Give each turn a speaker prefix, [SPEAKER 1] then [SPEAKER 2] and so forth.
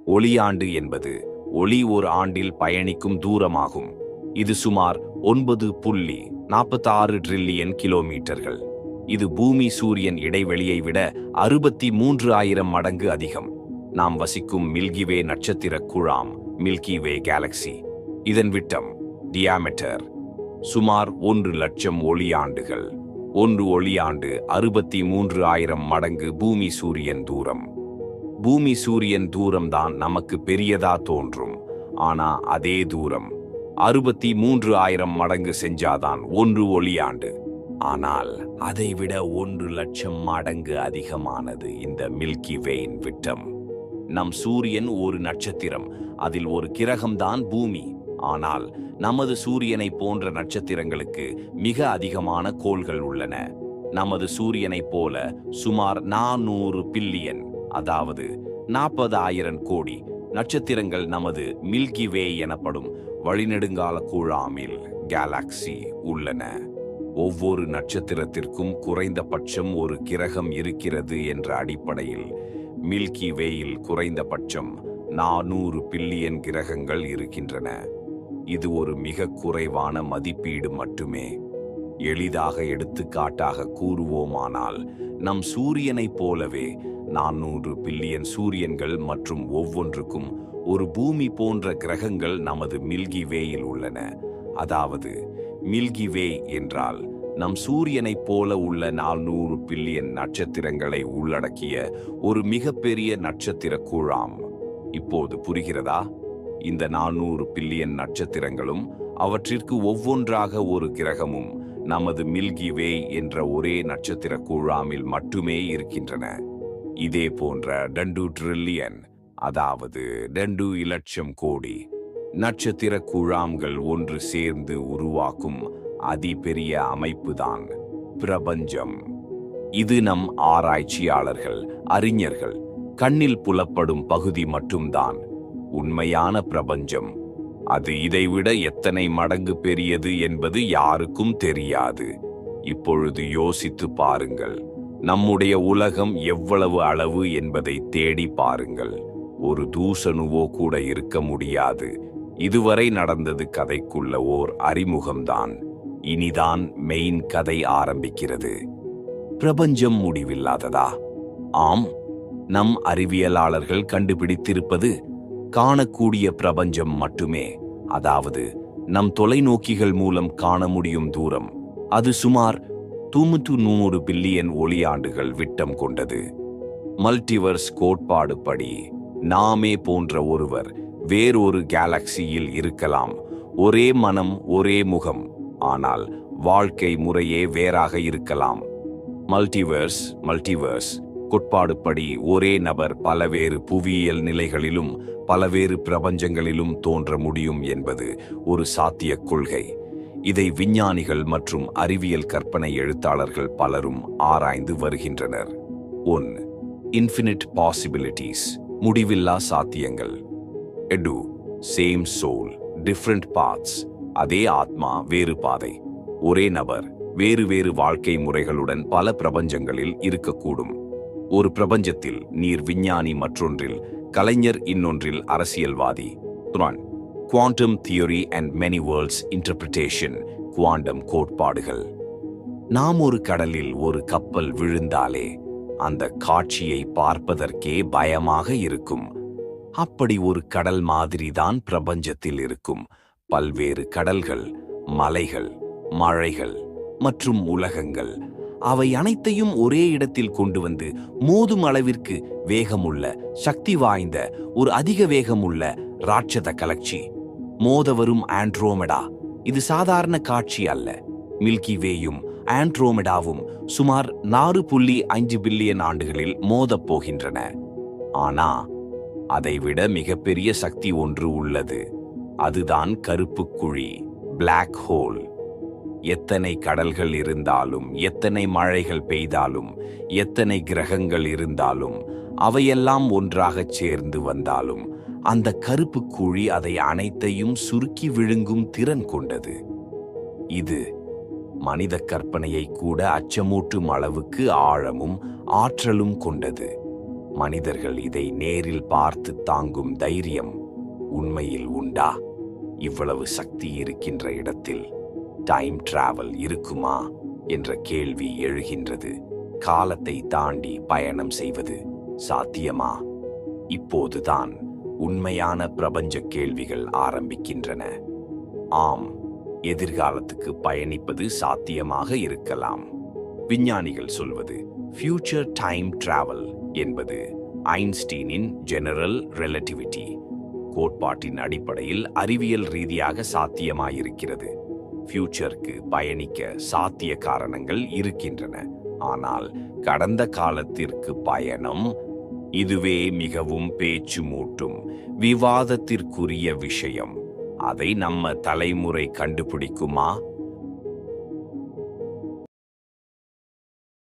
[SPEAKER 1] ஒளியாண்டு என்பது ஒளி ஒரு ஆண்டில் பயணிக்கும் தூரமாகும். இது சுமார் 9.46 டிரில்லியன் கிலோமீட்டர்கள். இது பூமி சூரியன் இடைவெளியை விட 63,000 மடங்கு அதிகம். நாம் வசிக்கும் மில்கிவே நட்சத்திர குழாம், மில்கிவே கேலக்சி, இதன் விட்டம் டியாமீட்டர் சுமார் 1,00,000 ஒளியாண்டுகள். 1 ஒளியாண்டு 63,000 மடங்கு பூமி சூரியன் தூரம். பூமி சூரியன் தூரம்தான் நமக்கு பெரியதா தோன்றும். ஆனா அதே தூரம் 63,000 மடங்கு செஞ்சாதான் 1 ஒளியாண்டு. ஆனால் அதைவிட 1,00,000 மடங்கு அதிகமானது இந்த மில்கி வேயின் விட்டம். நம் சூரியன் ஒரு நட்சத்திரம், அதில் ஒரு கிரகம்தான் பூமி. ஆனால் நமது சூரியனை போன்ற நட்சத்திரங்களுக்கு மிக அதிகமான கோள்கள் உள்ளன. நமது சூரியனைப் போல சுமார் 400 பில்லியன், அதாவது 40,000 கோடி நட்சத்திரங்கள் நமது மில்கி வே எனப்படும் வழிநெடுங்கால குழாமில் கேலக்சி உள்ளன. ஒவ்வொரு நட்சத்திரத்திற்கும் குறைந்தபட்சம் ஒரு கிரகம் இருக்கிறது என்ற அடிப்படையில் மில்கி வேயில் குறைந்தபட்சம் 400 பில்லியன் கிரகங்கள் இருக்கின்றன. இது ஒரு மிக குறைவான மதிப்பீடு மட்டுமே. எளிதாக எடுத்துக்காட்டாக கூறுவோமானால், நம் சூரியனைப் போலவே 400 பில்லியன் சூரியன்கள் மற்றும் ஒவ்வொன்றுக்கும் ஒரு பூமி போன்ற கிரகங்கள் நமது மில்கி வேயில் உள்ளன. அதாவது மில்கி வே என்றால் நம் சூரியனைப் போல உள்ள 400 பில்லியன் நட்சத்திரங்களை உள்ளடக்கிய ஒரு மிகப்பெரிய நட்சத்திர குழாம். இப்போது புரிகிறதா? இந்த 400 பில்லியன் நட்சத்திரங்களும் அவற்றிற்கு ஒவ்வொன்றாக ஒரு கிரகமும் நமது மில்கி வே என்ற ஒரே நட்சத்திர குழாமில் மட்டுமே இருக்கின்றன. இதே போன்ற 2 டிரில்லியன், அதாவது 2 இலட்சம் கோடி நட்சத்திர குழாம்கள் ஒன்று சேர்ந்து உருவாக்கும் அதிபெரிய அமைப்புதான் பிரபஞ்சம். இது நம் ஆராய்ச்சியாளர்கள், அறிஞர்கள் கண்ணில் புலப்படும் பகுதி மட்டும்தான். உண்மையான பிரபஞ்சம், அது இதைவிட எத்தனை மடங்கு பெரியது என்பது யாருக்கும் தெரியாது. இப்பொழுது யோசித்து பாருங்கள். நம்முடைய உலகம் எவ்வளவு அளவு என்பதை தேடி பாருங்கள். ஒரு தூசணுவோ கூட இருக்க முடியாது. இதுவரை நடந்தது கதைக்குள்ள ஓர் அறிமுகம்தான். இனிதான் மெயின் கதை ஆரம்பிக்கிறது. பிரபஞ்சம் முடிவில்லாததா? ஆம். நம் அறிவியலாளர்கள் கண்டுபிடித்திருப்பது காணக்கூடிய பிரபஞ்சம் மட்டுமே. அதாவது நம் தொலைநோக்கிகள் மூலம் காண முடியும் தூரம். அது சுமார் 900 பில்லியன் ஒளியாண்டுகள் விட்டம் கொண்டது. மல்டிவர்ஸ் கோட்பாடு படி நாமே போன்ற ஒருவர் வேறொரு கேலக்சியில் இருக்கலாம். ஒரே மனம், ஒரே முகம், ஆனால் வாழ்க்கை முறையே வேறாக இருக்கலாம். மல்டிவர்ஸ் கோட்பாடுப்படி ஒரே நபர் பலவேறு புவியியல் நிலைகளிலும் பலவேறு பிரபஞ்சங்களிலும் தோன்ற முடியும் என்பது ஒரு சாத்தியக் கொள்கை. இதை விஞ்ஞானிகள் மற்றும் அறிவியல் கற்பனை எழுத்தாளர்கள் பலரும் ஆராய்ந்து வருகின்றனர். 1. இன்ஃபினிட் பாசிபிலிட்டிஸ், முடிவில்லா சாத்தியங்கள். எடு, சேம் சோல், டிஃப்ரெண்ட் பாத்ஸ், அதே ஆத்மா, வேறு பாதை. ஒரே நபர் வேறு வேறு வாழ்க்கை முறைகளுடன் பல பிரபஞ்சங்களில் இருக்கக்கூடும். ஒரு பிரபஞ்சத்தில் நீர் விஞ்ஞானி, மற்றொன்றில் கலைஞர், இன்னொன்றில் அரசியல்வாதி. Quantum theory and many world's interpretation, quantum கோட்பாடுகள். நாம் ஒரு கடலில் ஒரு கப்பல் விழுந்தாலே அந்த காட்சியை பார்ப்பதற்கே பயமாக இருக்கும். அப்படி ஒரு கடல் மாதிரிதான் பிரபஞ்சத்தில் இருக்கும் பல்வேறு கடல்கள், மலைகள், மழைகள் மற்றும் உலகங்கள். அவை அனைத்தையும் ஒரே இடத்தில் கொண்டு வந்து மோதும் அளவிற்கு வேகமுள்ள, சக்தி வாய்ந்த ஒரு அதிக வேகமுள்ள ராட்சத கலக்சி மோத வரும் ஆண்ட்ரோமெடா. இது சாதாரண காட்சி அல்ல. மில்கி வேயும் ஆண்ட்ரோமெடாவும் சுமார் 4.5 பில்லியன் ஆண்டுகளில் மோதப் போகின்றன. ஆனா அதைவிட மிகப்பெரிய சக்தி ஒன்று உள்ளது. அதுதான் கருப்பு குழி, பிளாக் ஹோல். எத்தனை கடல்கள் இருந்தாலும், எத்தனை மழைகள் பெய்தாலும், எத்தனை கிரகங்கள் இருந்தாலும், அவையெல்லாம் ஒன்றாகச் சேர்ந்து வந்தாலும் அந்த கருப்பு குழி அதை அனைத்தையும் சுருக்கி விழுங்கும் திறன் கொண்டது. இது மனித கற்பனையை கூட அச்சமூட்டும் அளவுக்கு ஆழமும் ஆற்றலும் கொண்டது. மனிதர்கள் இதை நேரில் பார்த்து தாங்கும் தைரியம் உண்மையில் உண்டா? இவ்வளவு சக்தி இருக்கின்ற இடத்தில் டைம் டிராவல் இருக்குமா என்ற கேள்வி எழுகின்றது. காலத்தை தாண்டி பயணம் செய்வது சாத்தியமா? இப்போதுதான் உண்மையான பிரபஞ்ச கேள்விகள் ஆரம்பிக்கின்றன. ஆம், எதிர்காலத்துக்கு பயணிப்பது சாத்தியமாக இருக்கலாம். விஞ்ஞானிகள் சொல்வது ஃபியூச்சர் டைம் டிராவல் என்பது ஐன்ஸ்டீனின் ஜெனரல் ரிலேட்டிவிட்டி கோட்பாட்டின் அடிப்படையில் அறிவியல் ரீதியாக சாத்தியமாயிருக்கிறது. ஃபியூச்சருக்கு பயணிக்க சாத்திய காரணங்கள் இருக்கின்றன. ஆனால் கடந்த காலத்திற்கு பயணம், இதுவே மிகவும் பேச்சு மூட்டும் விவாதத்திற்குரிய விஷயம். அதை நம்ம தலைமுறை கண்டுபிடிக்குமா?